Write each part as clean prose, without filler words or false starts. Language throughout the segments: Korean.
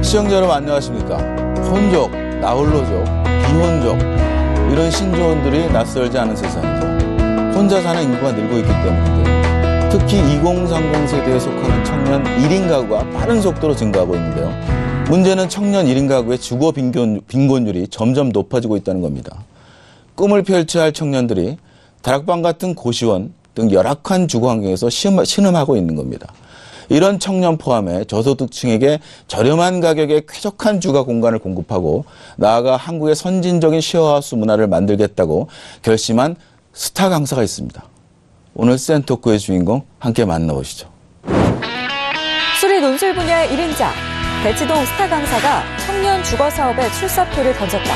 시청자 여러분 안녕하십니까? 혼족, 나홀로족, 비혼족 이런 신조어들이 낯설지 않은 세상이죠. 혼자 사는 인구가 늘고 있기 때문인데요. 특히 2030 세대에 속하는 청년 1인 가구가 빠른 속도로 증가하고 있는데요. 문제는 청년 1인 가구의 주거 빈곤율이 점점 높아지고 있다는 겁니다. 꿈을 펼쳐야 할 청년들이 다락방 같은 고시원 등 열악한 주거 환경에서 신음하고 있는 겁니다. 이런 청년 포함해 저소득층에게 저렴한 가격에 쾌적한 주거 공간을 공급하고 나아가 한국의 선진적인 쉐어하우스 문화를 만들겠다고 결심한 스타 강사가 있습니다. 오늘 센토크의 주인공 함께 만나보시죠. 수리 논술 분야의 1인자, 대치동 스타 강사가 청년 주거 사업에 출사표를 던졌다.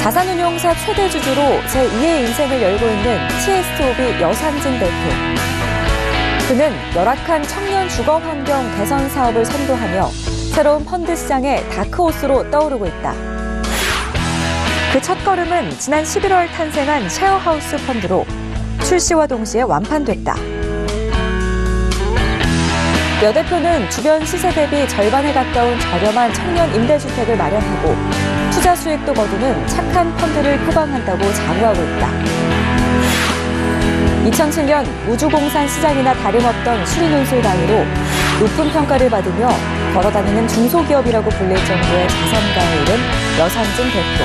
자산운용사 최대 주주로 제2의 인생을 열고 있는 TS오비 여상진 대표. 그는 열악한 청년 주거 환경 개선 사업을 선도하며 새로운 펀드 시장의 다크호스로 떠오르고 있다. 그 첫걸음은 지난 11월 탄생한 쉐어하우스 펀드로 출시와 동시에 완판됐다. 여 대표는 주변 시세 대비 절반에 가까운 저렴한 청년 임대주택을 마련하고 투자 수익도 거두는 착한 펀드를 표방한다고 자부하고 있다. 2007년 우주공산 시장이나 다름없던 수리논술 강의로 높은 평가를 받으며 걸어다니는 중소기업이라고 불릴 정도의 자산가에 이른 여상진 대표.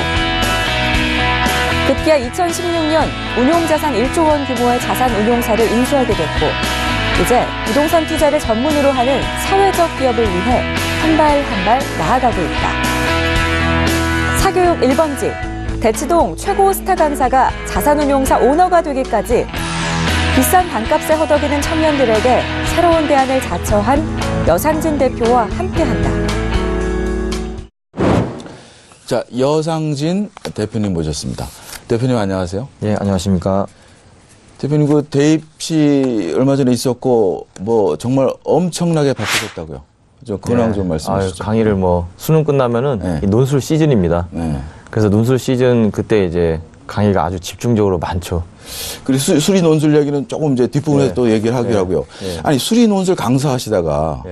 급기야 2016년 운용자산 1조 원 규모의 자산운용사를 인수하게 됐고 이제 부동산 투자를 전문으로 하는 사회적 기업을 위해 한 발 한 발 나아가고 있다. 사교육 1번지, 대치동 최고 스타 강사가 자산운용사 오너가 되기까지 비싼 반값에 허덕이는 청년들에게 새로운 대안을 자처한 여상진 대표와 함께한다. 자, 여상진 대표님 모셨습니다. 대표님 안녕하세요. 예, 안녕하십니까. 대표님 그 대입시 얼마 전에 있었고 뭐 정말 엄청나게 바쁘셨다고요. 저 근황 좀 말씀해 주시죠. 강의를 수능 끝나면은 이 논술 시즌입니다. 그래서 논술 시즌 그때 이제 강의가 아주 집중적으로 많죠. 그리고 수리 논술 얘기는 조금 이제 뒷부분에서 또 얘기를 하기로 하고요. 아니 수리 논술 강사하시다가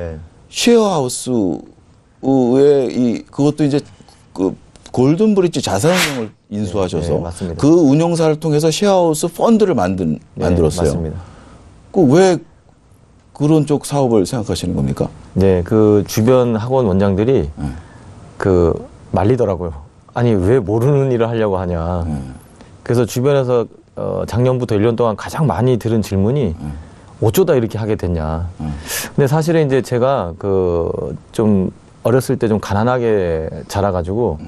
쉐어하우스에 그것도 이제 그 골든 브릿지 자산운용을 인수하셔서 맞습니다. 그 운용사를 통해서 쉐어하우스 펀드를 만들었어요. 맞습니다. 그 왜 그런 쪽 사업을 생각하시는 겁니까? 네, 그 주변 학원 원장들이 그 말리더라고요. 아니 왜 모르는 일을 하려고 하냐. 그래서 주변에서 작년부터 1년 동안 가장 많이 들은 질문이 어쩌다 이렇게 하게 됐냐. 근데 사실은 이제 제가 좀 어렸을 때 좀 가난하게 자라가지고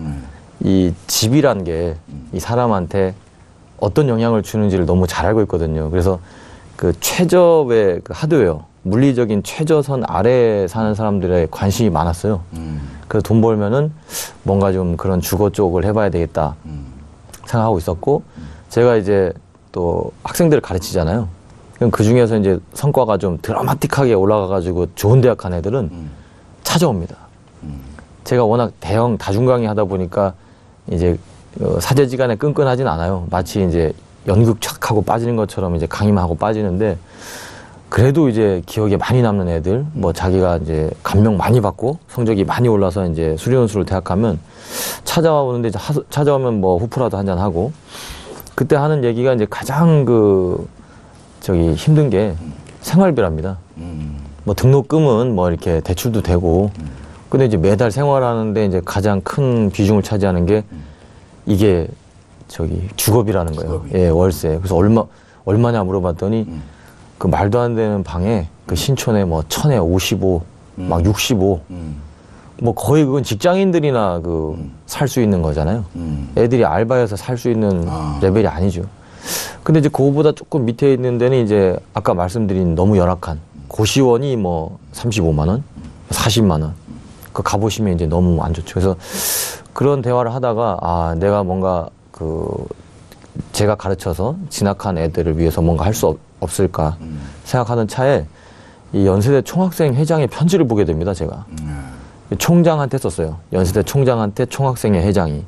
이 집이란 게 이 사람한테 어떤 영향을 주는지를 너무 잘 알고 있거든요. 그래서 그 최저의 그 하드웨어, 물리적인 최저선 아래에 사는 사람들의 관심이 많았어요. 그래서 돈 벌면은 뭔가 좀 그런 주거 쪽을 해봐야 되겠다 생각하고 있었고, 제가 이제 또 학생들을 가르치잖아요. 그럼 그 중에서 이제 성과가 좀 드라마틱하게 올라가가지고 좋은 대학 간 애들은 찾아옵니다. 제가 워낙 대형 다중 강의 하다 보니까 이제 사제지간에 끈끈하진 않아요. 마치 이제 연극 착 하고 빠지는 것처럼 이제 강의만 하고 빠지는데, 그래도 이제 기억에 많이 남는 애들, 자기가 이제 감명 많이 받고 성적이 많이 올라서 이제 수리논술을 대학 가면 찾아오는데, 이제 찾아오면 후프라도 한잔 하고, 그때 하는 얘기가 이제 가장 힘든 게 생활비랍니다. 등록금은 이렇게 대출도 되고, 근데 이제 매달 생활하는데 이제 가장 큰 비중을 차지하는 게 이게 주거비라는 거예요. 주거비. 예, 월세. 그래서 얼마냐 물어봤더니 그 말도 안 되는 방에 그 신촌에 1000에 55, 막 65. 거의 그건 직장인들이나 살 수 있는 거잖아요. 애들이 알바해서 살 수 있는 레벨이 아니죠. 근데 이제 그거보다 조금 밑에 있는 데는 이제 아까 말씀드린 너무 열악한 고시원이 35만 원, 40만 원. 가보시면 이제 너무 안 좋죠. 그래서 그런 대화를 하다가 내가 뭔가 제가 가르쳐서 진학한 애들을 위해서 뭔가 할 수 없을까 생각하는 차에 이 연세대 총학생 회장의 편지를 보게 됩니다. 제가 총장한테 썼어요. 연세대 총장한테 총학생회 회장이.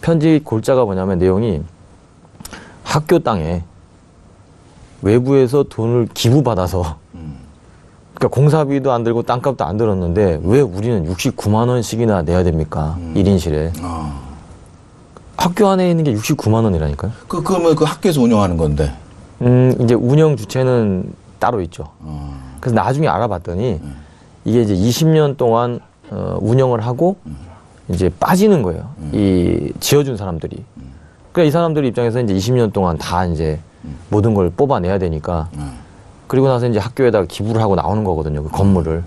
편지 골자가 뭐냐면 내용이 학교 땅에 외부에서 돈을 기부받아서 그러니까 공사비도 안 들고 땅값도 안 들었는데 왜 우리는 69만 원씩이나 내야 됩니까? 1인실에. 학교 안에 있는 게 69만 원이라니까요. 그러면 그 학교에서 운영하는 건데. 이제 운영 주체는 따로 있죠. 그래서 나중에 알아봤더니 이게 이제 20년 동안 운영을 하고 이제 빠지는 거예요. 이 지어준 사람들이. 그러니까 이 사람들 입장에서 이제 20년 동안 다 이제 모든 걸 뽑아내야 되니까. 그리고 나서 이제 학교에다가 기부를 하고 나오는 거거든요. 그 건물을.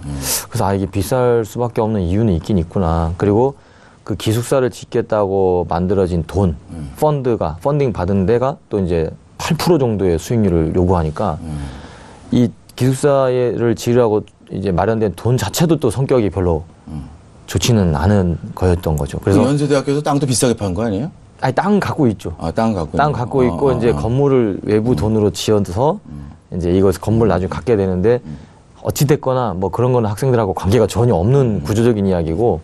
그래서 이게 비쌀 수밖에 없는 이유는 있긴 있구나. 그리고 그 기숙사를 짓겠다고 만들어진 돈, 펀딩 받은 데가 또 이제 8% 정도의 수익률을 요구하니까 이 기숙사를 지으라고 이제 마련된 돈 자체도 또 성격이 별로 좋지는 않은 거였던 거죠. 그래서 연세대학교에서 땅도 비싸게 판 거 아니에요? 아니, 땅 갖고 있죠. 땅 갖고 있고 이제 건물을 외부 돈으로 지어서 이제 이거 건물 나중에 갖게 되는데 어찌됐거나 뭐 그런 거는 학생들하고 관계가 전혀 없는 구조적인 이야기고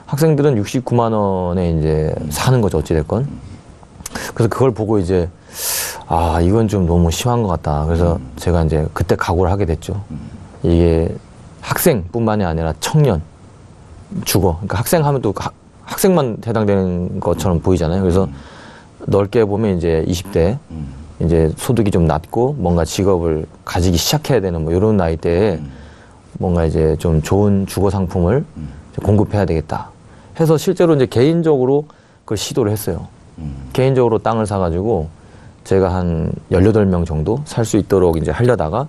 학생들은 69만 원에 이제 사는 거죠, 어찌됐건. 그래서 그걸 보고 이제 이건 좀 너무 심한 것 같다. 그래서 제가 이제 그때 각오를 하게 됐죠. 이게 학생뿐만이 아니라 청년, 주거. 그러니까 학생 하면 또 학생만 해당되는 것처럼 보이잖아요. 그래서 넓게 보면 이제 20대, 이제 소득이 좀 낮고 뭔가 직업을 가지기 시작해야 되는 뭐 이런 나이대에 뭔가 이제 좀 좋은 주거 상품을 공급해야 되겠다 해서 실제로 이제 개인적으로 그걸 시도를 했어요. 개인적으로 땅을 사가지고 제가 한 18명 정도 살 수 있도록 이제 하려다가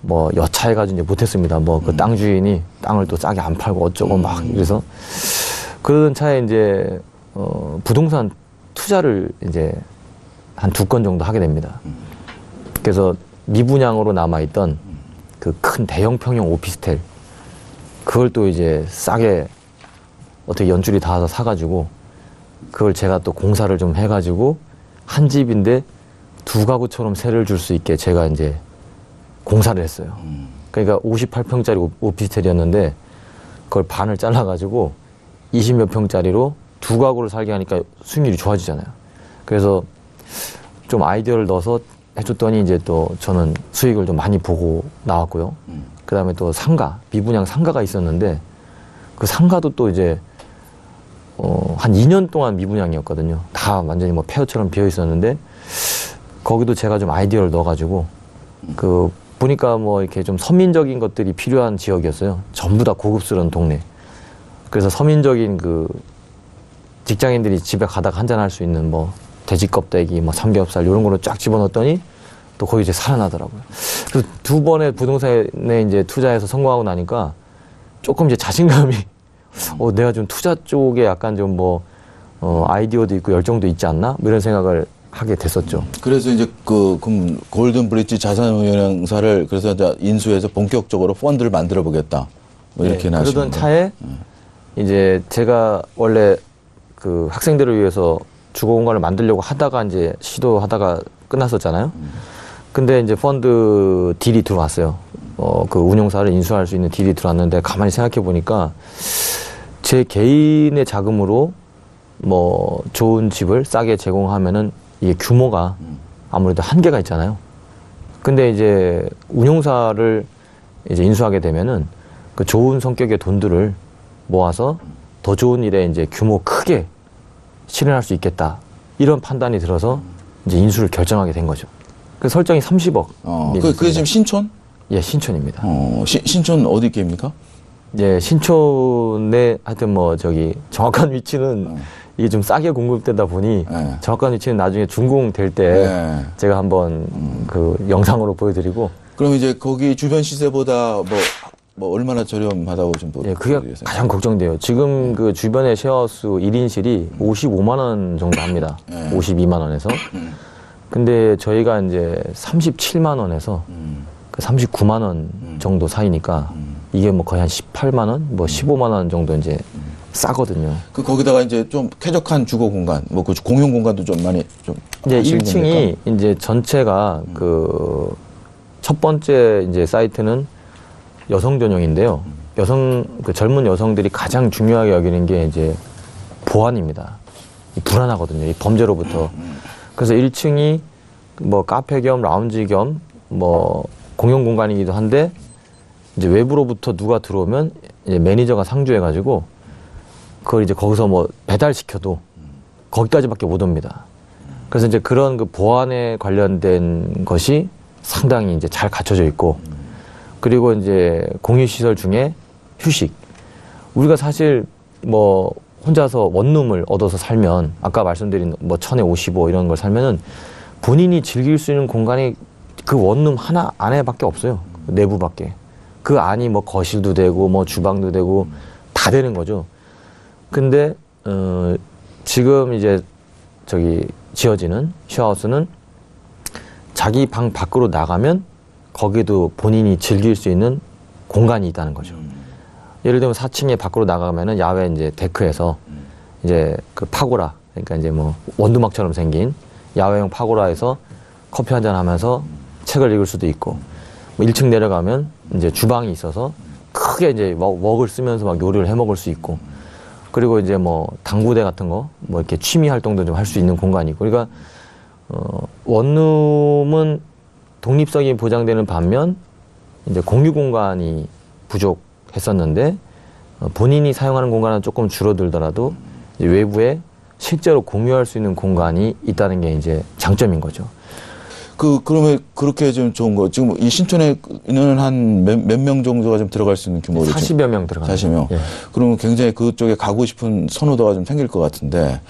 뭐 여차해가지고 이제 못했습니다. 뭐 그 땅 주인이 땅을 또 싸게 안 팔고 어쩌고 막 이래서 그러던 차에 이제 부동산 투자를 이제 한 2건 정도 하게 됩니다. 그래서 미분양으로 남아있던 그 큰 대형 평형 오피스텔 그걸 또 이제 싸게 어떻게 연줄이 닿아서 사가지고 그걸 제가 또 공사를 좀 해가지고 한 집인데 2가구처럼 세를 줄 수 있게 제가 이제 공사를 했어요. 그러니까 58평짜리 오피스텔이었는데 그걸 반을 잘라가지고 20몇 평짜리로 2가구를 살게 하니까 수익률이 좋아지잖아요. 그래서 좀 아이디어를 넣어서 해줬더니 이제 또 저는 수익을 좀 많이 보고 나왔고요. 그 다음에 또 상가, 미분양 상가가 있었는데 그 상가도 또 이제 한 2년 동안 미분양이었거든요. 다 완전히 뭐 폐허처럼 비어 있었는데 거기도 제가 좀 아이디어를 넣어가지고 그 보니까 뭐 이렇게 좀 서민적인 것들이 필요한 지역이었어요. 전부 다 고급스러운 동네. 그래서 서민적인 그 직장인들이 집에 가다가 한잔 할 수 있는 뭐 돼지 껍데기, 뭐 삼겹살 이런 거를 쫙 집어넣었더니 또 거기 이제 살아나더라고요. 그래서 2번의 부동산에 이제 투자해서 성공하고 나니까 조금 이제 자신감이 내가 좀 투자 쪽에 약간 좀 뭐 아이디어도 있고 열정도 있지 않나? 뭐 이런 생각을 하게 됐었죠. 그래서 이제 그럼 골든 브릿지 자산운용사를 그래서 이제 인수해서 본격적으로 펀드를 만들어 보겠다. 뭐 이렇게 나시는 그러던 차에 이제 제가 원래 그 학생들을 위해서 주거 공간을 만들려고 하다가 이제 시도하다가 끝났었잖아요. 근데 이제 펀드 딜이 들어왔어요. 그 운용사를 인수할 수 있는 딜이 들어왔는데 가만히 생각해 보니까 제 개인의 자금으로 뭐 좋은 집을 싸게 제공하면은 이게 규모가 아무래도 한계가 있잖아요. 근데 이제 운용사를 이제 인수하게 되면은 그 좋은 성격의 돈들을 모아서 더 좋은 일에 이제 규모 크게 실현할 수 있겠다. 이런 판단이 들어서 이제 인수를 결정하게 된 거죠. 그 설정이 30억. 그게 지금 신촌? 예, 신촌입니다. 신촌 어디 있게입니까? 예, 신촌에 하여튼 뭐 저기 정확한 위치는 이게 좀 싸게 공급되다 보니 정확한 위치는 나중에 준공될 때 제가 한번 그 영상으로 보여드리고. 그럼 이제 거기 주변 시세보다 뭐 얼마나 저렴하다고 좀 예, 그게 가장 걱정돼요. 지금 그 주변의 쉐어하우스 1인실이 55만 원 정도 합니다. 52만 원에서. 근데 저희가 이제 37만 원에서 그 39만 원 정도 사이니까 이게 뭐 거의 한 18만 원, 뭐 15만 원 정도 이제 싸거든요. 거기다가 이제 좀 쾌적한 주거 공간, 뭐 그 공용 공간도 좀 많이 좀. 이제 1층이 이제 전체가 그 첫 번째 이제 사이트는 여성 전용인데요. 그 젊은 여성들이 가장 중요하게 여기는 게 이제 보안입니다. 불안하거든요. 이 범죄로부터. 그래서 1층이 뭐 카페 겸 라운지 겸 뭐 공용 공간이기도 한데 이제 외부로부터 누가 들어오면 이제 매니저가 상주해가지고 그걸 이제 거기서 뭐 배달시켜도 거기까지밖에 못 옵니다. 그래서 이제 그런 그 보안에 관련된 것이 상당히 이제 잘 갖춰져 있고, 그리고 이제 공유시설 중에 휴식. 우리가 사실 뭐 혼자서 원룸을 얻어서 살면, 아까 말씀드린 뭐 1055 이런 걸 살면은 본인이 즐길 수 있는 공간이 그 원룸 하나 안에밖에 없어요. 내부밖에. 그 안이 뭐 거실도 되고 뭐 주방도 되고 다 되는 거죠. 근데 지금 이제 저기 지어지는 쉐어하우스는 자기 방 밖으로 나가면 거기도 본인이 즐길 수 있는 공간이 있다는 거죠. 예를 들면 4층에 밖으로 나가면은 야외 이제 데크에서 이제 그 파고라, 그러니까 이제 뭐 원두막처럼 생긴 야외형 파고라에서 커피 한잔 하면서 책을 읽을 수도 있고, 뭐 1층 내려가면 이제 주방이 있어서 크게 이제 웍을 쓰면서 막 요리를 해 먹을 수 있고, 그리고 이제 뭐 당구대 같은 거 뭐 이렇게 취미 활동도 좀 할 수 있는 공간이 있고. 그러니까 원룸은 독립성이 보장되는 반면 이제 공유 공간이 부족했었는데, 본인이 사용하는 공간은 조금 줄어들더라도 이제 외부에 실제로 공유할 수 있는 공간이 있다는 게 이제 장점인 거죠. 그러면 그렇게 좀 좋은 거, 지금 이 신촌에는 한 몇 명 정도가 좀 들어갈 수 있는 규모로? 40여 명 들어갑니다. 40명. 예. 그러면 굉장히 그쪽에 가고 싶은 선호도가 좀 생길 것 같은데,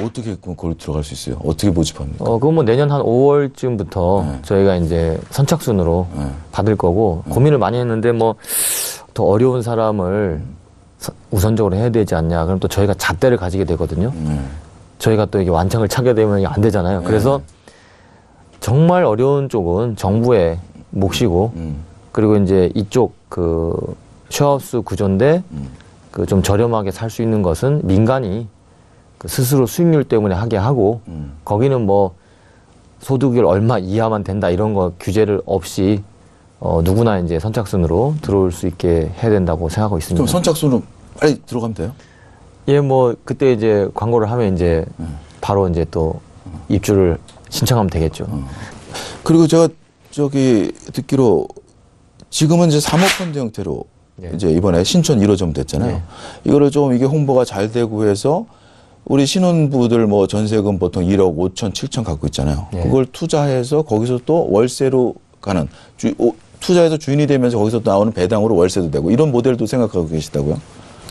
어떻게 그걸 들어갈 수 있어요? 어떻게 모집합니까? 그건 뭐 내년 한 5월쯤부터 저희가 이제 선착순으로 받을 거고, 고민을 많이 했는데 뭐 더 어려운 사람을 우선적으로 해야 되지 않냐. 그럼 또 저희가 잣대를 가지게 되거든요. 저희가 또 이게 완창을 차게 되면 이게 안 되잖아요. 그래서 정말 어려운 쪽은 정부의 몫이고, 그리고 이제 이쪽 그 쉐어하우스 구조인데 그 좀 저렴하게 살 수 있는 것은 민간이 그 스스로 수익률 때문에 하게 하고, 거기는 뭐 소득을 얼마 이하만 된다 이런 거 규제를 없이 누구나 이제 선착순으로 들어올 수 있게 해야 된다고 생각하고 있습니다. 그럼 선착순으로 빨리 들어가면 돼요? 예, 뭐 그때 이제 광고를 하면 이제 바로 이제 또 입주를 신청하면 되겠죠. 그리고 제가 저기 듣기로 지금은 이제 사모펀드 형태로 이제 이번에 신촌 1호점 됐잖아요. 이거를 좀 이게 홍보가 잘 되고 해서 우리 신혼부들 뭐 전세금 보통 1억 5천, 7천 갖고 있잖아요. 그걸 투자해서 거기서 또 월세로 가는, 투자해서 주인이 되면서 거기서 또 나오는 배당으로 월세도 되고, 이런 모델도 생각하고 계시다고요?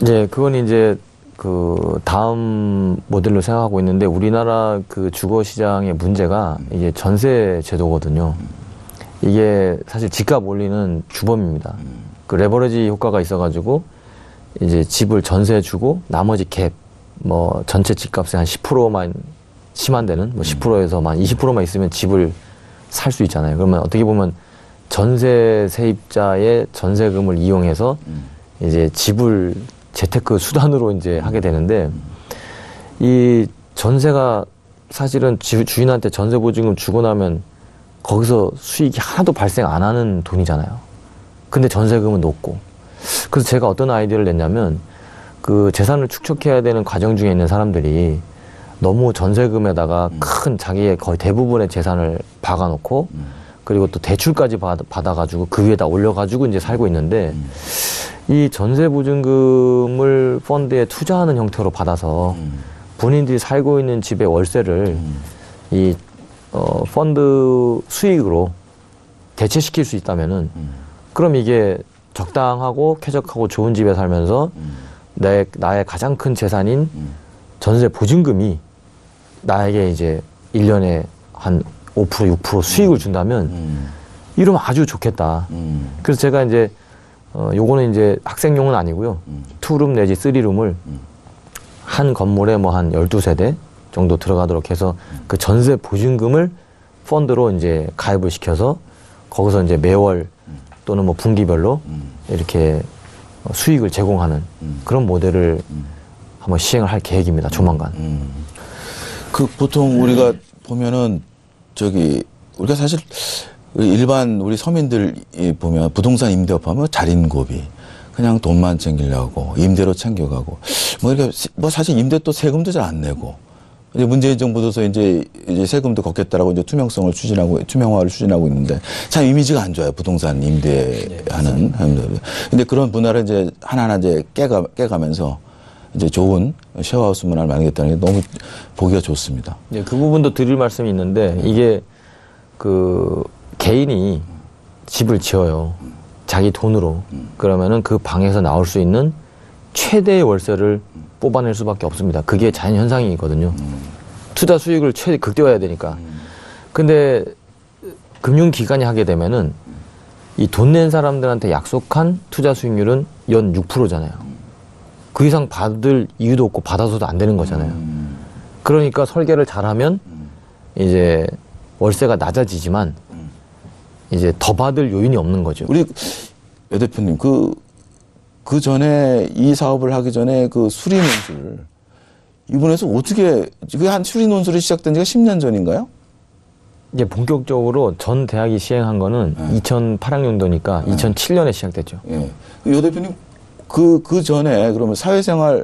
네, 그건 이제 그 다음 모델로 생각하고 있는데, 우리나라 그 주거 시장의 문제가 이게 전세 제도거든요. 이게 사실 집값 올리는 주범입니다. 그 레버리지 효과가 있어가지고 이제 집을 전세 주고 나머지 갭, 뭐 전체 집값의 한 10%만 심한 데는 뭐 10%에서만 20%만 있으면 집을 살 수 있잖아요. 그러면 어떻게 보면 전세 세입자의 전세금을 이용해서 이제 집을 재테크 수단으로 이제 하게 되는데, 이 전세가 사실은 주인한테 전세 보증금 주고 나면 거기서 수익이 하나도 발생 안 하는 돈이잖아요. 근데 전세금은 높고. 그래서 제가 어떤 아이디어를 냈냐면, 그 재산을 축적해야 되는 과정 중에 있는 사람들이 너무 전세금에다가 큰 자기의 거의 대부분의 재산을 박아놓고, 그리고 또 대출까지 받아가지고 그 위에다 올려가지고 이제 살고 있는데, 이 전세보증금을 펀드에 투자하는 형태로 받아서 본인들이 살고 있는 집의 월세를 이 펀드 수익으로 대체시킬 수 있다면은, 그럼 이게 적당하고 쾌적하고 좋은 집에 살면서 나의 가장 큰 재산인 전세 보증금이 나에게 이제 1년에 한 5%, 6% 수익을 준다면 이러면 아주 좋겠다. 그래서 제가 이제 요거는 이제 학생용은 아니고요. 투룸 내지 쓰리룸을 한 건물에 뭐 한 12세대 정도 들어가도록 해서 그 전세 보증금을 펀드로 이제 가입을 시켜서 거기서 이제 매월 또는 뭐 분기별로 이렇게 수익을 제공하는 그런 모델을 한번 시행을 할 계획입니다. 조만간. 그 보통 우리가 보면은 저기 우리가 사실 일반 우리 서민들이 보면 부동산 임대업 하면 자린고비, 그냥 돈만 챙기려고 임대로 챙겨가고, 뭐 이렇게 뭐 사실 임대 또 세금도 잘 안 내고 이제 문재인 정부도서 이제 세금도 걷겠다라고 이제 투명화를 추진하고 있는데 참 이미지가 안 좋아요. 부동산 임대하는. 근데 그런 문화를 이제 하나하나 이제 깨가면서 이제 좋은 쉐어하우스 문화를 만들겠다는 게 너무 보기가 좋습니다. 네, 그 부분도 드릴 말씀이 있는데 이게 그 개인이 집을 지어요. 자기 돈으로. 그러면은 그 방에서 나올 수 있는 최대의 월세를 뽑아낼 수밖에 없습니다. 그게 자연 현상이거든요. 투자 수익을 극대화해야 되니까. 근데 금융기관이 하게 되면은 이 돈 낸 사람들한테 약속한 투자 수익률은 연 6%잖아요. 그 이상 받을 이유도 없고 받아서도 안 되는 거잖아요. 그러니까 설계를 잘하면 이제 월세가 낮아지지만 이제 더 받을 요인이 없는 거죠. 우리 여 대표님 그 전에 이 사업을 하기 전에 그 수리 논술 이분에서 어떻게 한 수리 논술이 시작된 지가 10년 전인가요? 이제 본격적으로 전 대학이 시행한 거는 2008학년도니까 2007년에 시작됐죠. 예. 여 대표님 그 전에 그러면 사회생활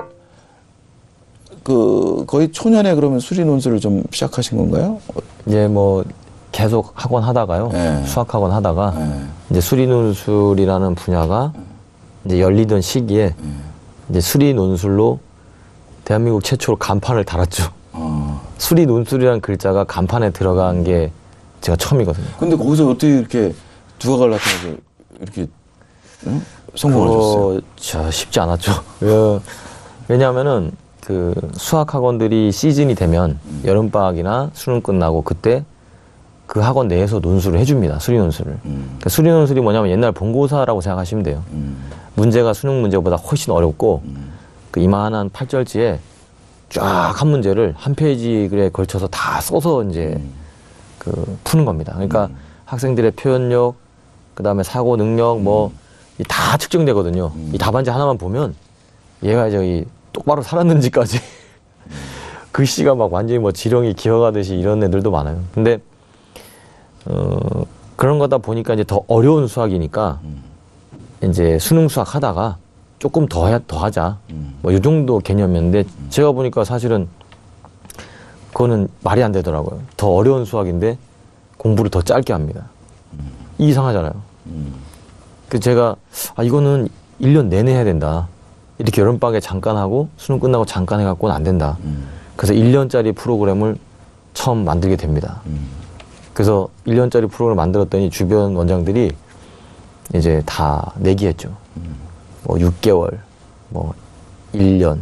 거의 초년에 그러면 수리 논술을 좀 시작하신 건가요? 이제 뭐 계속 학원 하다가요. 수학 학원 하다가 이제 수리 논술이라는 분야가 이제 열리던 시기에 이제 수리 논술로 대한민국 최초로 간판을 달았죠. 수리 논술이라는 글자가 간판에 들어간 게 제가 처음이거든요. 근데 거기서 어떻게 이렇게 두각을 나타내서 이렇게 성공을 하셨어요? 자, 쉽지 않았죠. 왜냐하면은 그 수학 학원들이 시즌이 되면 여름방학이나 수능 끝나고 그때 그 학원 내에서 논술을 해줍니다. 수리 논술을. 그러니까 수리 논술이 뭐냐면 옛날 본고사라고 생각하시면 돼요. 문제가 수능 문제보다 훨씬 어렵고 그 이만한 팔절지에 쫙 한 문제를 한 페이지에 걸쳐서 다 써서 이제 그 푸는 겁니다. 그러니까 학생들의 표현력, 그 다음에 사고 능력 뭐 다 측정되거든요. 이 답안지 하나만 보면 얘가 저기 똑바로 살았는지까지 글씨가 막 완전히 뭐 지렁이 기어가듯이 이런 애들도 많아요. 근데 그런 거다 보니까 이제 더 어려운 수학이니까 이제 수능 수학 하다가 조금 더 하자. 뭐 이 정도 개념이었는데 제가 보니까 사실은 그거는 말이 안 되더라고요. 더 어려운 수학인데 공부를 더 짧게 합니다. 이상하잖아요. 그래서 제가 이거는 1년 내내 해야 된다. 이렇게 여름방학에 잠깐 하고 수능 끝나고 잠깐 해갖고는 안 된다. 그래서 1년짜리 프로그램을 처음 만들게 됩니다. 그래서 1년짜리 프로그램을 만들었더니 주변 원장들이 이제 다 내기했죠. 뭐 6개월, 뭐 1년,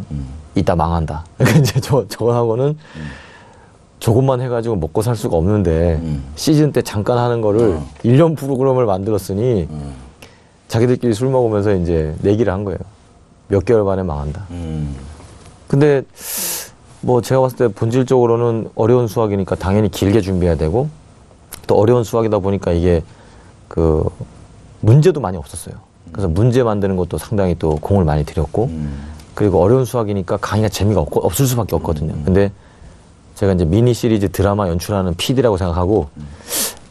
이따 망한다. 그러니까 이제 저하고는 조금만 해가지고 먹고 살 수가 없는데 시즌 때 잠깐 하는 거를 1년 프로그램을 만들었으니 자기들끼리 술 먹으면서 이제 내기를 한 거예요. 몇 개월 만에 망한다. 근데 뭐 제가 봤을 때 본질적으로는 어려운 수학이니까 당연히 길게 준비해야 되고 또 어려운 수학이다 보니까 이게 그 문제도 많이 없었어요. 그래서 문제 만드는 것도 상당히 또 공을 많이 들였고 그리고 어려운 수학이니까 강의가 재미가 없을 수밖에 없거든요. 근데 제가 이제 미니 시리즈 드라마 연출하는 PD라고 생각하고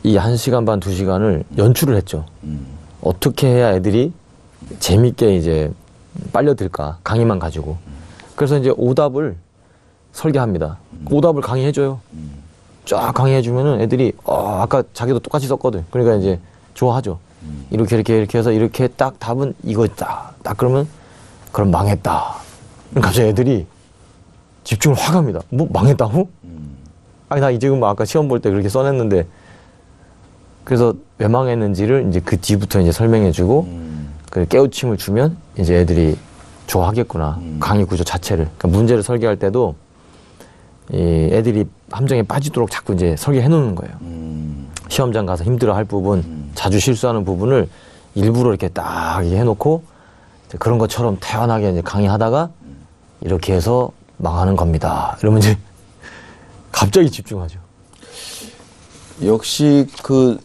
이 1시간 반, 2시간을 연출을 했죠. 어떻게 해야 애들이 재밌게 이제 빨려들까 강의만 가지고. 그래서 이제 오답을 설계합니다. 오답을 강의해줘요. 쫙 강의해주면은 애들이 아까 자기도 똑같이 썼거든. 그러니까 이제 좋아하죠. 이렇게 해서 이렇게 딱 답은 이거다. 딱 그러면 그럼 망했다. 갑자기 애들이 집중을 확 합니다. 뭐 망했다고? 아니 나 지금 아까 시험 볼 때 그렇게 써냈는데 그래서 왜 망했는지를 이제 그 뒤부터 이제 설명해주고 그 깨우침을 주면 이제 애들이 좋아하겠구나. 강의 구조 자체를. 그러니까 문제를 설계할 때도 이 애들이 함정에 빠지도록 자꾸 이제 설계해 놓는 거예요. 시험장 가서 힘들어할 부분, 자주 실수하는 부분을 일부러 이렇게 딱 해놓고 그런 것처럼 태연하게 이제 강의하다가 이렇게 해서 망하는 겁니다. 이러면 이제 갑자기 집중하죠. 역시 그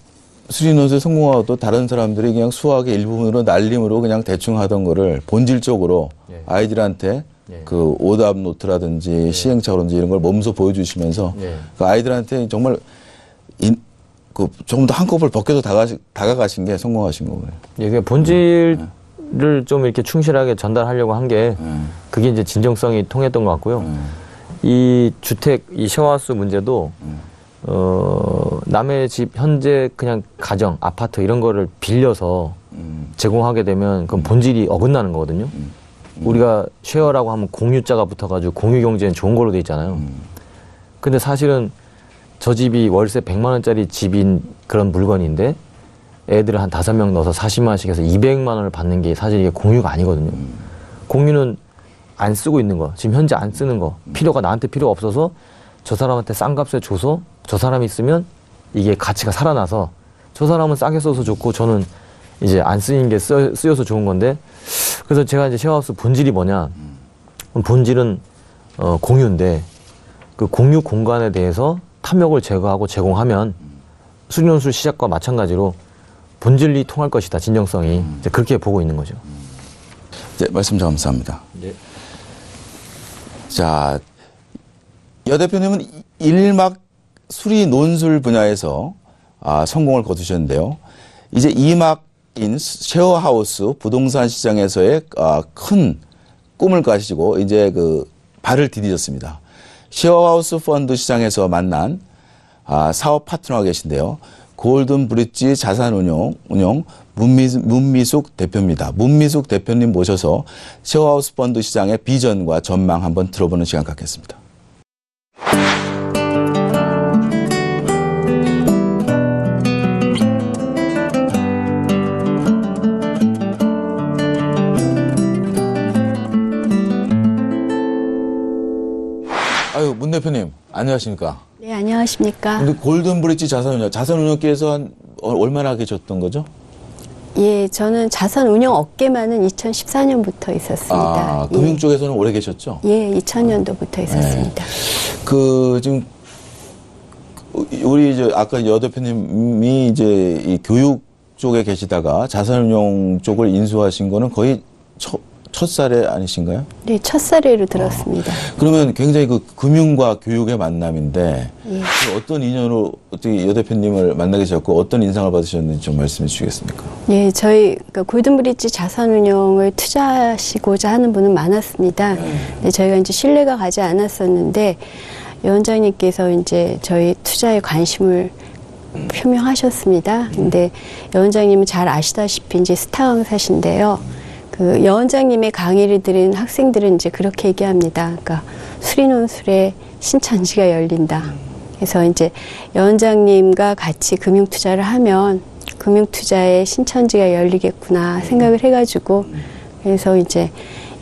수리논술에 성공하고도 다른 사람들이 그냥 수학의 일부분으로 날림으로 그냥 대충 하던 거를 본질적으로 아이들한테 그 오답 노트라든지 시행착오라든지 이런 걸 몸소 보여주시면서 그 아이들한테 정말 조금 더 한꺼풀 벗겨서 다가가신 게 성공하신 거고요. 예, 그 본질을 좀 이렇게 충실하게 전달하려고 한 게 그게 이제 진정성이 통했던 것 같고요. 이 주택, 이 쉐어하우스 문제도 남의 집 현재 그냥 가정, 아파트 이런 거를 빌려서 제공하게 되면 그건 본질이 어긋나는 거거든요. 우리가 쉐어라고 하면 공유자가 붙어가지고 공유 경제는 좋은 걸로 돼 있잖아요. 근데 사실은 저 집이 월세 100만 원짜리 집인 그런 물건인데 애들을 한 5명 넣어서 40만 원씩 해서 200만 원을 받는 게 사실 이게 공유가 아니거든요. 공유는 안 쓰고 있는 거, 지금 현재 안 쓰는 거, 필요가 나한테 필요가 없어서 저 사람한테 싼 값에 줘서 저 사람이 쓰면 이게 가치가 살아나서 저 사람은 싸게 써서 좋고 저는 이제 안 쓰인 게 쓰여서 좋은 건데, 그래서 제가 이제 쉐어하우스 본질이 뭐냐, 본질은 공유인데 그 공유 공간에 대해서 탐욕을 제거하고 제공하면 수리논술 시작과 마찬가지로 본질이 통할 것이다, 진정성이. 이제 그렇게 보고 있는 거죠. 네, 말씀 감사합니다. 네. 자, 여 대표님은 1막 수리 논술 분야에서 성공을 거두셨는데요. 이제 2막인 쉐어하우스 부동산 시장에서의 큰 꿈을 가지고 이제 그 발을 디디셨습니다. 쉐어하우스 펀드 시장에서 만난 사업 파트너가 계신데요. 골든 브릿지 자산운용 문미숙 대표입니다. 문미숙 대표님 모셔서 쉐어하우스 펀드 시장의 비전과 전망 한번 들어보는 시간 갖겠습니다. 아유, 문 대표님, 안녕하십니까? 네, 안녕하십니까? 근데 골든 브릿지 자산운용계에서 한 얼마나 계셨던 거죠? 예, 저는 자산운용 업계만은 2014년부터 있었습니다. 금융 쪽에서는 오래 계셨죠? 예, 2000년도부터 있었습니다. 지금 우리 이제 아까 여 대표님이 이제 이 교육 쪽에 계시다가 자산운용 쪽을 인수하신 거는 거의 첫 사례 아니신가요? 네, 첫 사례로 들었습니다. 그러면 굉장히 그 금융과 교육의 만남인데 예. 어떤 인연으로 어떻게 여 대표님을 만나게 되셨고 어떤 인상을 받으셨는지 좀 말씀해 주시겠습니까? 예, 저희 골든브릿지 자산운용을 투자하시고자 하는 분은 많았습니다. 근데 저희가 이제 신뢰가 가지 않았었는데 여 원장님께서 이제 저희 투자에 관심을 표명하셨습니다. 근데 여 원장님은 잘 아시다시피 이제 스타 강사신데요. 그 여 원장님의 강의를 들은 학생들은 이제 그렇게 얘기합니다. 그러니까 수리논술에 신천지가 열린다. 그래서 이제 여 원장님과 같이 금융 투자를 하면 금융 투자에 신천지가 열리겠구나 생각을 해가지고 그래서 이제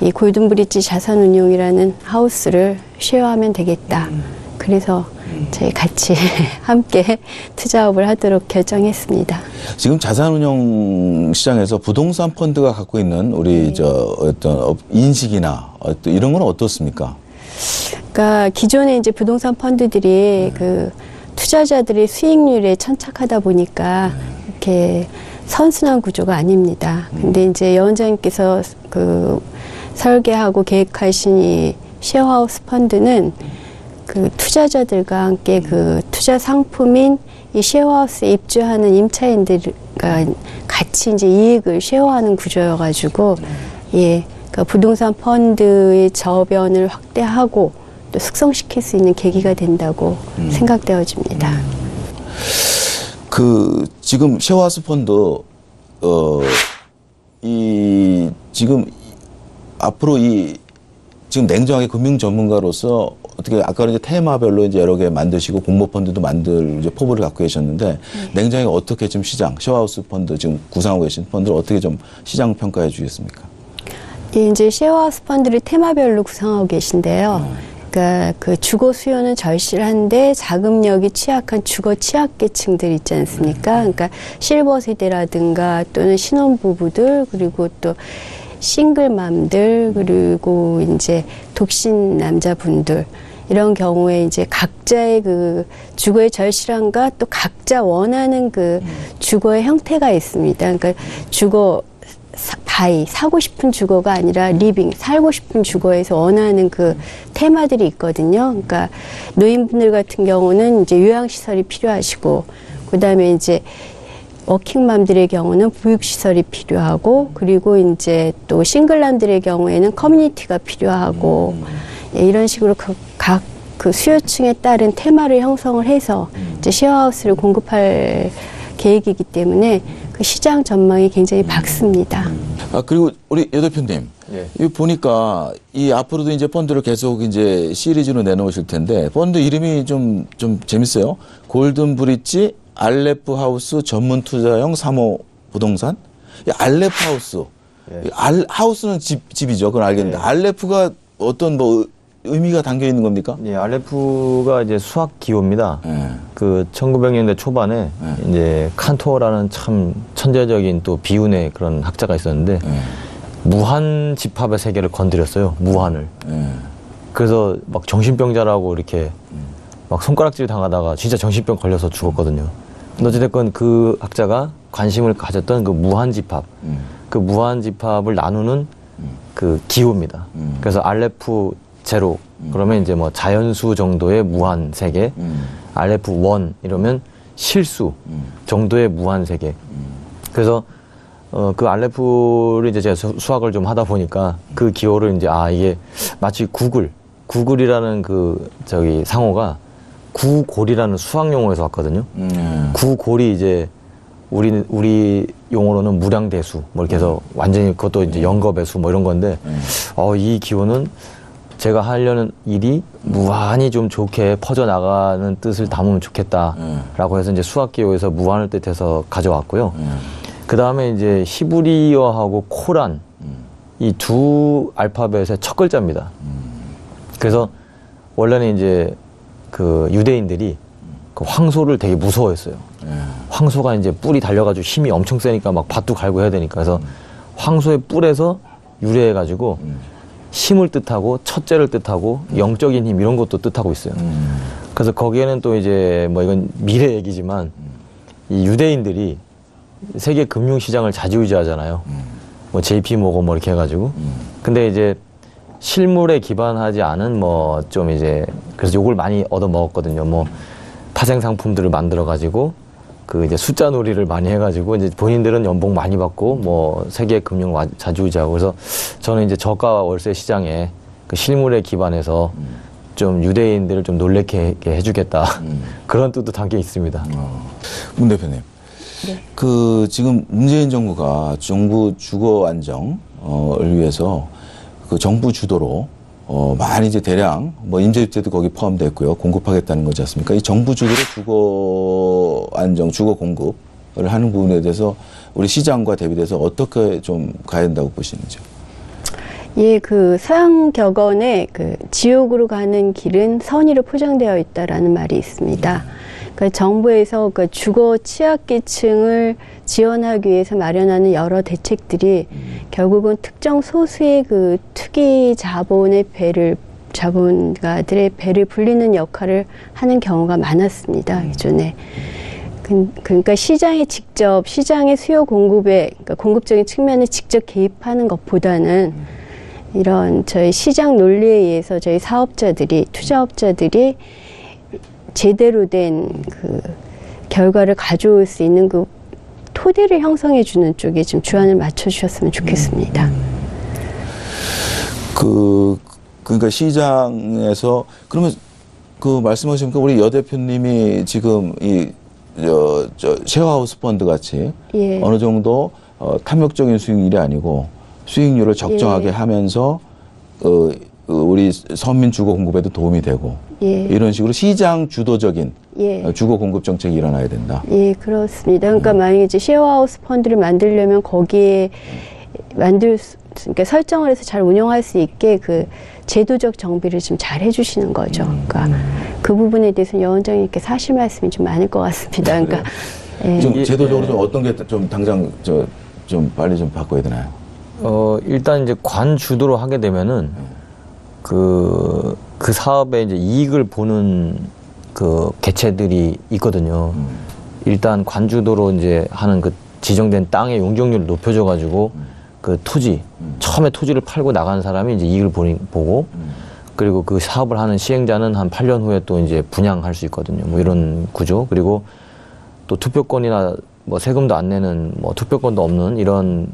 이 골든브릿지 자산운용이라는 하우스를 쉐어하면 되겠다. 그래서 저희 같이 함께 투자업을 하도록 결정했습니다. 지금 자산운용 시장에서 부동산 펀드가 갖고 있는 우리 어떤 인식이나 어떤 이런 건 어떻습니까? 그러니까 기존에 이제 부동산 펀드들이 그 투자자들의 수익률에 천착하다 보니까 이렇게 선순환 구조가 아닙니다. 근데 이제 여 원장님께서 그 설계하고 계획하신 이 쉐어하우스 펀드는 그 투자자들과 함께 그 투자 상품인 이 쉐어하우스에 입주하는 임차인들과 같이 이제 이익을 쉐어하는 구조여가지고 예, 그 부동산 펀드의 저변을 확대하고 또 숙성시킬 수 있는 계기가 된다고 생각되어집니다. 그 지금 쉐어하우스 펀드 지금 앞으로 지금 냉정하게 금융 전문가로서 어떻게 아까 이제 테마별로 이제 여러 개 만드시고 공모 펀드도 만들 이제 포부를 갖고 계셨는데 냉정하게 어떻게 지금 쉐어하우스 펀드 지금 구상하고 계신 펀드를 어떻게 좀 시장 평가해 주겠습니까? 예, 이제 쉐어하우스 펀드를 테마별로 구성하고 계신데요. 그러니까 그 주거 수요는 절실한데 자금력이 취약한 주거 취약계층들 있지 않습니까? 그러니까 실버 세대라든가 또는 신혼부부들 그리고 또 싱글맘들 그리고 이제 독신 남자분들 이런 경우에 이제 각자의 그 주거의 절실함과 또 각자 원하는 그 주거의 형태가 있습니다. 그러니까 주거 사고 싶은 주거가 아니라 리빙, 살고 싶은 주거에서 원하는 그 테마들이 있거든요. 그러니까 노인분들 같은 경우는 이제 요양시설이 필요하시고, 그 다음에 이제 워킹맘들의 경우는 보육시설이 필요하고, 그리고 이제 또 싱글남들의 경우에는 커뮤니티가 필요하고, 예, 이런 식으로 각 그 수요층에 따른 테마를 형성을 해서 이제 쉐어하우스를 공급할 계획이기 때문에 그 시장 전망이 굉장히 밝습니다. 그리고 우리 여 대표님, 예. 이 보니까 이 앞으로도 이제 펀드를 계속 이제 시리즈로 내놓으실 텐데 펀드 이름이 좀 재밌어요. 골든 브릿지 알레프 하우스 전문 투자형 3호 부동산. 이 알레프 하우스. 예. 하우스는 집이죠. 그건 알겠는데 예. 알레프가 어떤 뭐 의미가 담겨 있는 겁니까? 예, 알레프가 이제 수학 기호입니다. 예. 그 1900년대 초반에 이제 칸토어라는 참 천재적인 또 비운의 그런 학자가 있었는데 무한 집합의 세계를 건드렸어요. 무한을. 그래서 막 정신병자라고 이렇게 막 손가락질 당하다가 진짜 정신병 걸려서 죽었거든요. 근데 어찌됐건 그 학자가 관심을 가졌던 그 무한 집합, 그 무한 집합을 나누는 그 기호입니다. 그래서 알레프 제로 그러면 이제 뭐 자연수 정도의 무한 세계, 알레프 원 이러면 실수 정도의 무한 세계. 그래서 그 알레프를 이제 제가 수학을 좀 하다 보니까 그 기호를 이제 이게 마치 구글이라는 그 저기 상호가 구골이라는 수학 용어에서 왔거든요. 구골이 이제 우리 용어로는 무량대수 뭐 이렇게 해서 완전히 그것도 이제 영거배수 뭐 이런 건데 이 기호는 제가 하려는 일이 무한히 좀 좋게 퍼져나가는 뜻을 담으면 좋겠다라고 해서 이제 수학 기호에서 무한을 뜻해서 가져왔고요. 그 다음에 이제 히브리어하고 코란 이 두 알파벳의 첫 글자입니다. 그래서 원래는 이제 그 유대인들이 그 황소를 되게 무서워했어요. 황소가 이제 뿔이 달려가지고 힘이 엄청 세니까 막 밭도 갈고 해야 되니까 그래서 황소의 뿔에서 유래해가지고 힘을 뜻하고 첫째를 뜻하고 영적인 힘 이런 것도 뜻하고 있어요. 그래서 거기에는 또 이제 뭐 이건 미래 얘기지만 이 유대인들이 세계 금융시장을 좌지우지하잖아요. 뭐 JP 모건 뭐 이렇게 해가지고. 근데 이제 실물에 기반하지 않은 뭐 좀 이제 그래서 욕을 많이 얻어 먹었거든요. 뭐 파생 상품들을 만들어 가지고 그 이제 숫자 놀이를 많이 해가지고 이제 본인들은 연봉 많이 받고 뭐 세계 금융 좌지우지하고 그래서 저는 이제 저가 월세 시장에 그 실물에 기반해서 좀 유대인들을 좀 놀래게 해주겠다 그런 뜻도 담겨 있습니다. 문 대표님, 네. 그 지금 문재인 정부가 정부 주거 안정을 위해서 그 정부 주도로 많이 이제 대량 뭐 임대주택도 거기 포함됐고요 공급하겠다는 거지 않습니까? 이 정부 주도로 주거 안정, 주거 공급을 하는 부분에 대해서 우리 시장과 대비돼서 어떻게 좀 가야 된다고 보시는지요? 예, 그 서양 격언에 그 지옥으로 가는 길은 선의로 포장되어 있다라는 말이 있습니다. 그러니까 정부에서 그 주거 취약계층을 지원하기 위해서 마련하는 여러 대책들이 결국은 특정 소수의 그 투기 자본가들의 배를 불리는 역할을 하는 경우가 많았습니다. 기존에. 그러니까 시장의 수요 공급에, 그러니까 공급적인 측면에 직접 개입하는 것보다는 이런 저희 시장 논리에 의해서 저희 사업자들이, 투자업자들이 제대로 된 그 결과를 가져올 수 있는 그 토대를 형성해 주는 쪽에 좀 주안을 맞춰 주셨으면 좋겠습니다. 그러니까 시장에서 그러면 그 말씀하시니까 우리 여 대표님이 지금 저 쉐어하우스 펀드 같이 예. 어느 정도 탐욕적인 수익률이 아니고 수익률을 적정하게 예. 하면서 우리 서민 주거 공급에도 도움이 되고 예. 이런 식으로 시장 주도적인 예. 주거 공급 정책이 일어나야 된다. 예, 그렇습니다. 그러니까 만약에 이제 쉐어하우스 펀드를 만들려면 거기에 그러니까 설정을 해서 잘 운영할 수 있게 그 제도적 정비를 좀 잘 해주시는 거죠. 그러니까 그 부분에 대해서는 여 원장님께 사실 말씀이 좀 많을 것 같습니다. 그러니까 예. 좀 제도적으로 좀 어떤 게 좀 당장 좀 빨리 좀 바꿔야 되나요? 일단 이제 관 주도로 하게 되면은 그 사업에 이제 이익을 보는 그 개체들이 있거든요. 일단 관 주도로 이제 하는 그 지정된 땅의 용적률을 높여줘 가지고 그 토지 처음에 토지를 팔고 나간 사람이 이제 이익을 보고 그리고 그 사업을 하는 시행자는 한 8년 후에 또 이제 분양할 수 있거든요. 뭐 이런 구조. 그리고 또 투표권이나 뭐 세금도 안 내는 뭐 투표권도 없는 이런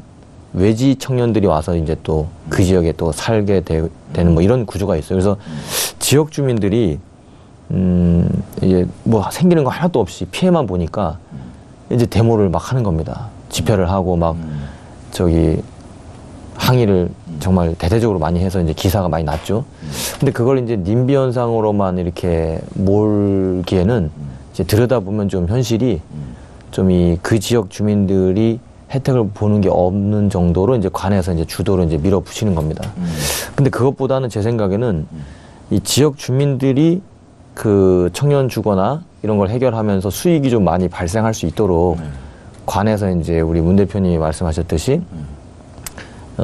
외지 청년들이 와서 이제 또 그 지역에 또 살게 되는 뭐 이런 구조가 있어요. 그래서 지역 주민들이 이게 뭐 생기는 거 하나도 없이 피해만 보니까 이제 데모를 막 하는 겁니다. 집회를 하고 막 저기 항의를 정말 대대적으로 많이 해서 이제 기사가 많이 났죠. 근데 그걸 이제 님비 현상으로만 이렇게 몰기에는 이제 들여다보면 좀 현실이 좀 그 지역 주민들이 혜택을 보는 게 없는 정도로 이제 관에서 이제 주도로 이제 밀어붙이는 겁니다. 근데 그것보다는 제 생각에는 이 지역 주민들이 그 청년 주거나 이런 걸 해결하면서 수익이 좀 많이 발생할 수 있도록 관에서 이제 우리 문 대표님이 말씀하셨듯이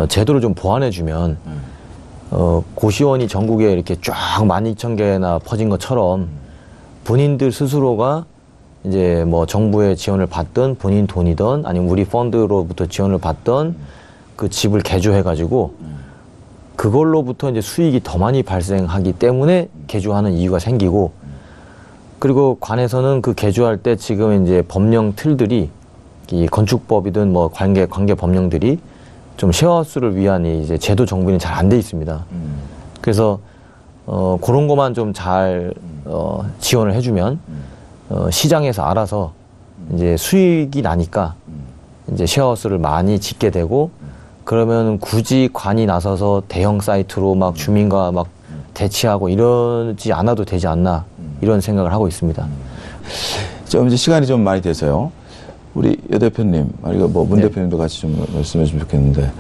제도를 좀 보완해주면 고시원이 전국에 이렇게 쫙 12,000개나 퍼진 것처럼 본인들 스스로가 이제 뭐 정부의 지원을 받든 본인 돈이든 아니면 우리 펀드로부터 지원을 받든 그 집을 개조해가지고 그걸로부터 이제 수익이 더 많이 발생하기 때문에 개조하는 이유가 생기고 그리고 관에서는 그 개조할 때 지금 이제 법령 틀들이 이 건축법이든 뭐 관계 법령들이 좀 쉐어하우스를 위한 이제 제도 정비는 잘 안 돼 있습니다. 그래서 그런 것만 좀 잘 지원을 해주면 시장에서 알아서 이제 수익이 나니까 이제 쉐어하우스를 많이 짓게 되고 그러면 굳이 관이 나서서 대형 사이트로 막 주민과 막 대치하고 이러지 않아도 되지 않나 이런 생각을 하고 있습니다. 좀 이제 시간이 좀 많이 돼서요. 우리 여 대표님, 그리고 뭐 문 대표님도 같이 좀 말씀해 주면 좋겠는데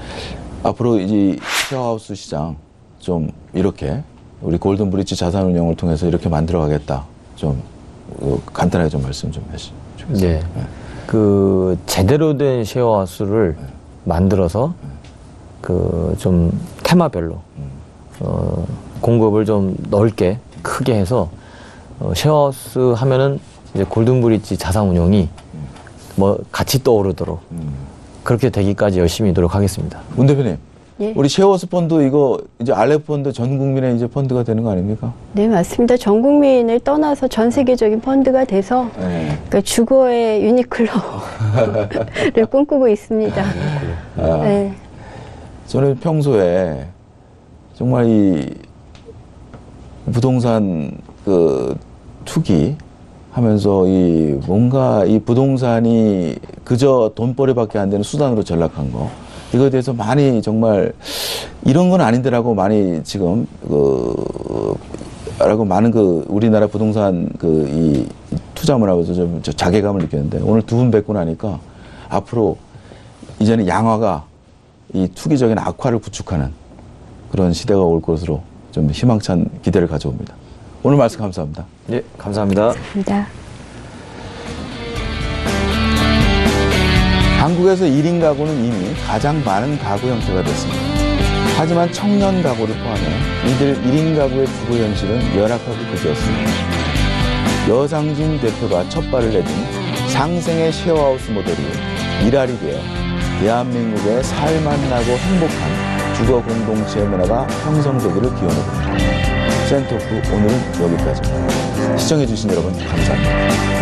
앞으로 이 쉐어하우스 시장 좀 이렇게 우리 골든브릿지 자산운용을 통해서 이렇게 만들어가겠다. 좀 간단하게 좀 말씀 좀 해주시면 좋겠습니다. 네. 그 제대로 된 쉐어하우스를 만들어서 그 좀 테마별로 공급을 좀 넓게 크게 해서 쉐어하우스 하면은 이제 골든브릿지 자산운용이 뭐 같이 떠오르도록 그렇게 되기까지 열심히 노력하겠습니다. 문 대표님, 예. 우리 쉐어하우스 펀드 이거 이제 알렉 펀드 전 국민의 이제 펀드가 되는 거 아닙니까? 네, 맞습니다. 전 국민을 떠나서 전 세계적인 펀드가 돼서 그러니까 주거의 유니클로를 꿈꾸고 있습니다. 네. 저는 평소에 정말 이 부동산 그 투기 하면서 이 뭔가 이 부동산이 그저 돈벌이밖에 안 되는 수단으로 전락한 거 이거에 대해서 많이 정말 이런 건 아닌데라고 많이 지금 라고 많은 그 우리나라 부동산 그 이 투자문화에서 좀 자괴감을 느꼈는데 오늘 두 분 뵙고 나니까 앞으로 이제는 양화가 이 투기적인 악화를 구축하는 그런 시대가 올 것으로 좀 희망찬 기대를 가져옵니다. 오늘 말씀 감사합니다. 예, 감사합니다. 감사합니다. 한국에서 1인 가구는 이미 가장 많은 가구 형태가 됐습니다. 하지만 청년 가구를 포함해 이들 1인 가구의 주거 현실은 열악하고 그지없습니다. 여상진 대표가 첫 발을 내딘 상생의 쉐어하우스 모델이 일할이 되어 대한민국의 살만나고 행복한 주거 공동체 문화가 형성되기를 기원해봅니다. 센터프 오늘은 여기까지입니다. 시청해주신 여러분 감사합니다.